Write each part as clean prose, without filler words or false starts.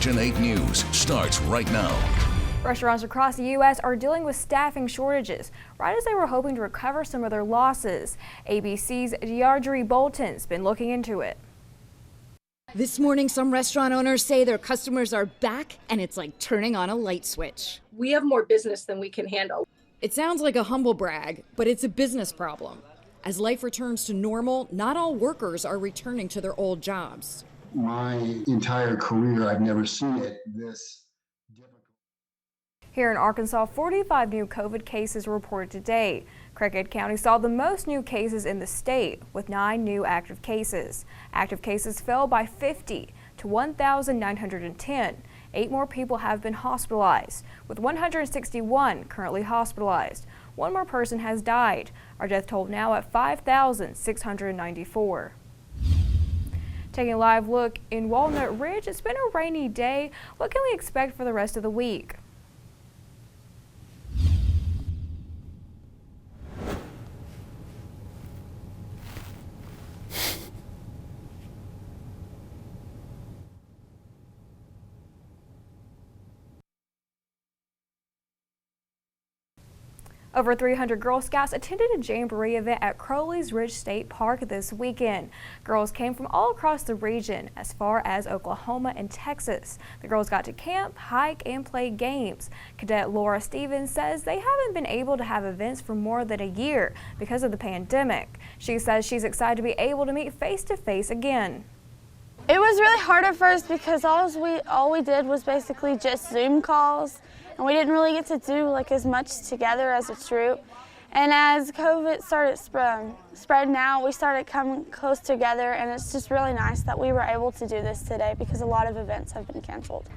Region 8 News starts right now. Restaurants across the U.S. are dealing with staffing shortages, right as they were hoping to recover some of their losses. ABC's Deirdre Bolton's been looking into it. This morning, some restaurant owners say their customers are back, and it's like turning on a light switch. We have more business than we can handle. It sounds like a humble brag, but it's a business problem. As life returns to normal, not all workers are returning to their old jobs. My entire career, I've never seen it this difficult. Here in Arkansas, 45 new COVID cases were reported today. Campbell County saw the most new cases in the state, with 9 new active cases. Active cases fell by 50 to 1,910. 8 more people have been hospitalized, with 161 currently hospitalized. 1 more person has died. Our death toll now at 5,694. Taking a live look in Walnut Ridge, it's been a rainy day. What can we expect for the rest of the week? Over 300 Girl Scouts attended a jamboree event at Crowley's Ridge State Park this weekend. Girls came from all across the region, as far as Oklahoma and Texas. The girls got to camp, hike, and play games. Cadet Laura Stevens says they haven't been able to have events for more than a year because of the pandemic. She says she's excited to be able to meet face-to-face again. It was really hard at first because all we did was basically just Zoom calls, and we didn't really get to do like as much together as a troop. And as COVID started spreading out, we started coming close together, and it's just really nice that we were able to do this today because a lot of events have been canceled.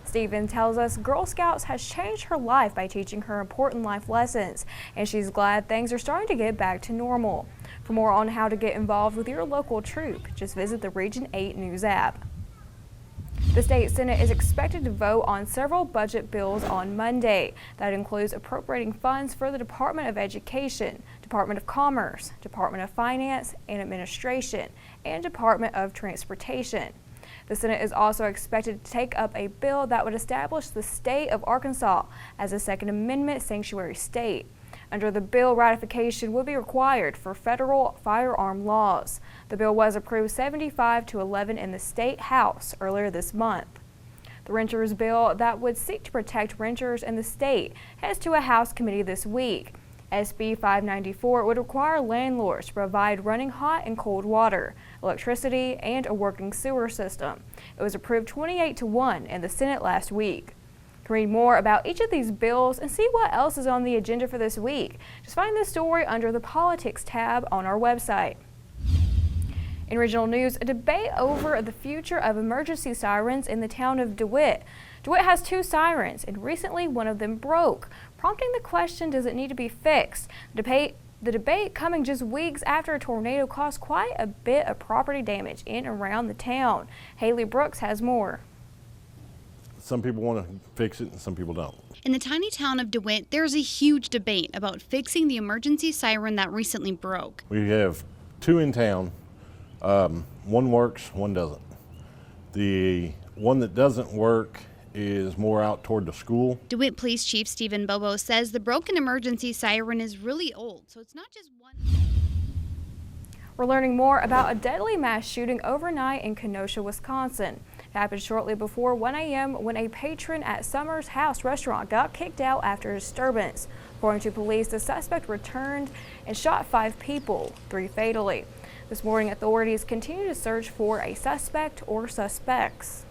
Stephen tells us Girl Scouts has changed her life by teaching her important life lessons, and she's glad things are starting to get back to normal. For more on how to get involved with your local troop, just visit the Region 8 News app. The state Senate is expected to vote on several budget bills on Monday. That includes appropriating funds for the Department of Education, Department of Commerce, Department of Finance and Administration, and Department of Transportation. The Senate is also expected to take up a bill that would establish the state of Arkansas as a Second Amendment sanctuary state. Under the bill, ratification would be required for federal firearm laws. The bill was approved 75-11 in the State House earlier this month. The renters bill that would seek to protect renters in the state heads to a House committee this week. SB 594 would require landlords to provide running hot and cold water, electricity, and a working sewer system. It was approved 28-1 in the Senate last week. You can read more about each of these bills and see what else is on the agenda for this week. Just find this story under the Politics tab on our website. In regional news, a debate over the future of emergency sirens in the town of DeWitt. DeWitt has 2 sirens, and recently one of them broke, prompting the question, does it need to be fixed? The debate coming just weeks after a tornado caused quite a bit of property damage in and around the town. Haley Brooks has more. Some people want to fix it and some people don't. In the tiny town of DeWitt, there's a huge debate about fixing the emergency siren that recently broke. We have 2 in town. One works, one doesn't. The one that doesn't work is more out toward the school. DeWitt Police Chief Stephen Bobo says the broken emergency siren is really old, so it's not just one. We're learning more about a deadly mass shooting overnight in Kenosha, Wisconsin. It happened shortly before 1 a.m. when a patron at Summers House restaurant got kicked out after a disturbance. According to police, the suspect returned and shot 5 people, 3 fatally. This morning, authorities continue to search for a suspect or suspects.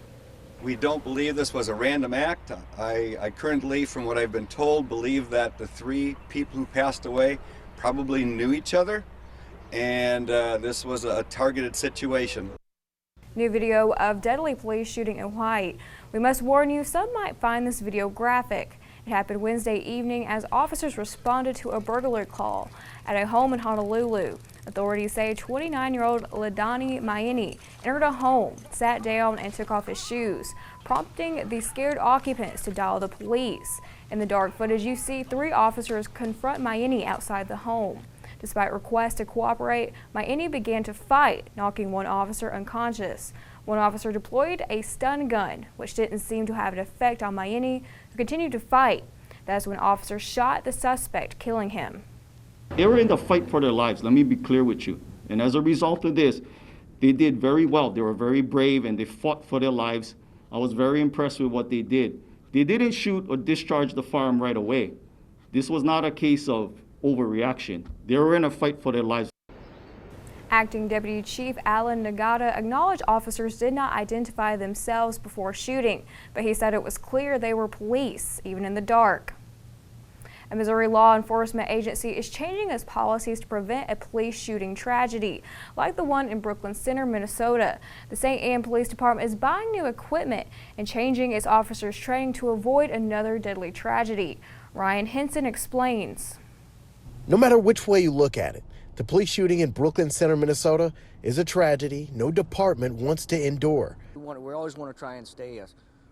We don't believe this was a random act. I currently, from what I've been told, believe that the 3 people who passed away probably knew each other, and this was a targeted situation. New video of deadly police shooting in White. We must warn you, some might find this video graphic. It happened Wednesday evening as officers responded to a burglary call at a home in Honolulu. Authorities say 29-year-old Ladani Maini entered a home, sat down, and took off his shoes, prompting the scared occupants to dial the police. In the dark footage, you see 3 officers confront Maini outside the home. Despite requests to cooperate, Maini began to fight, knocking one officer unconscious. One officer deployed a stun gun, which didn't seem to have an effect on Mayeni, who continued to fight. That's when officers shot the suspect, killing him. They were in the fight for their lives, let me be clear with you. And as a result of this, they did very well. They were very brave and they fought for their lives. I was very impressed with what they did. They didn't shoot or discharge the firearm right away. This was not a case of overreaction. They were in a fight for their lives. Acting Deputy Chief Alan Nagata acknowledged officers did not identify themselves before shooting, but he said it was clear they were police, even in the dark. A Missouri law enforcement agency is changing its policies to prevent a police shooting tragedy, like the one in Brooklyn Center, Minnesota. The St. Anne Police Department is buying new equipment and changing its officers' training to avoid another deadly tragedy. Ryan Henson explains. No matter which way you look at it, the police shooting in Brooklyn Center, Minnesota is a tragedy no department wants to endure. We always want to try and stay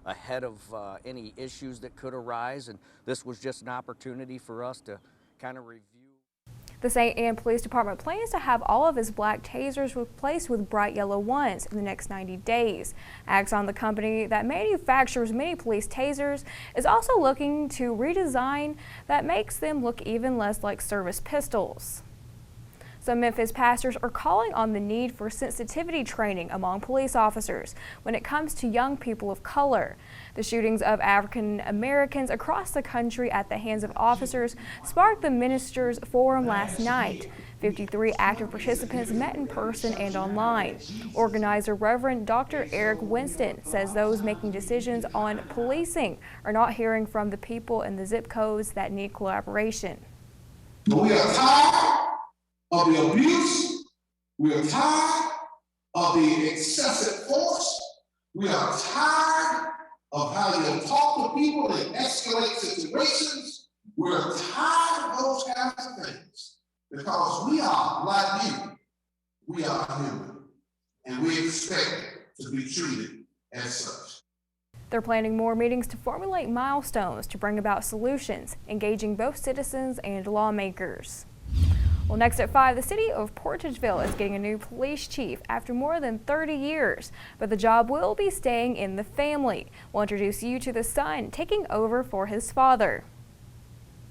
ahead of any issues that could arise, and this was just an opportunity for us to kind of review. The St. Anne Police Department plans to have all of its black tasers replaced with bright yellow ones in the next 90 days. Axon, the company that manufactures many police tasers, is also looking to redesign that makes them look even less like service pistols. Some Memphis pastors are calling on the need for sensitivity training among police officers when it comes to young people of color. The shootings of African Americans across the country at the hands of officers sparked the ministers' forum last night. 53 active participants met in person and online. Organizer Reverend Dr. Eric Winston says those making decisions on policing are not hearing from the people in the zip codes that need collaboration. We are tired of the abuse, we are tired of the excessive force, we are tired of how you talk to people and escalate situations. We're tired of those kinds of things because we are like you, we are human, and we expect to be treated as such. They're planning more meetings to formulate milestones to bring about solutions, engaging both citizens and lawmakers. Well, next at 5, the city of Portageville is getting a new police chief after more than 30 years, but the job will be staying in the family. We'll introduce you to the son taking over for his father.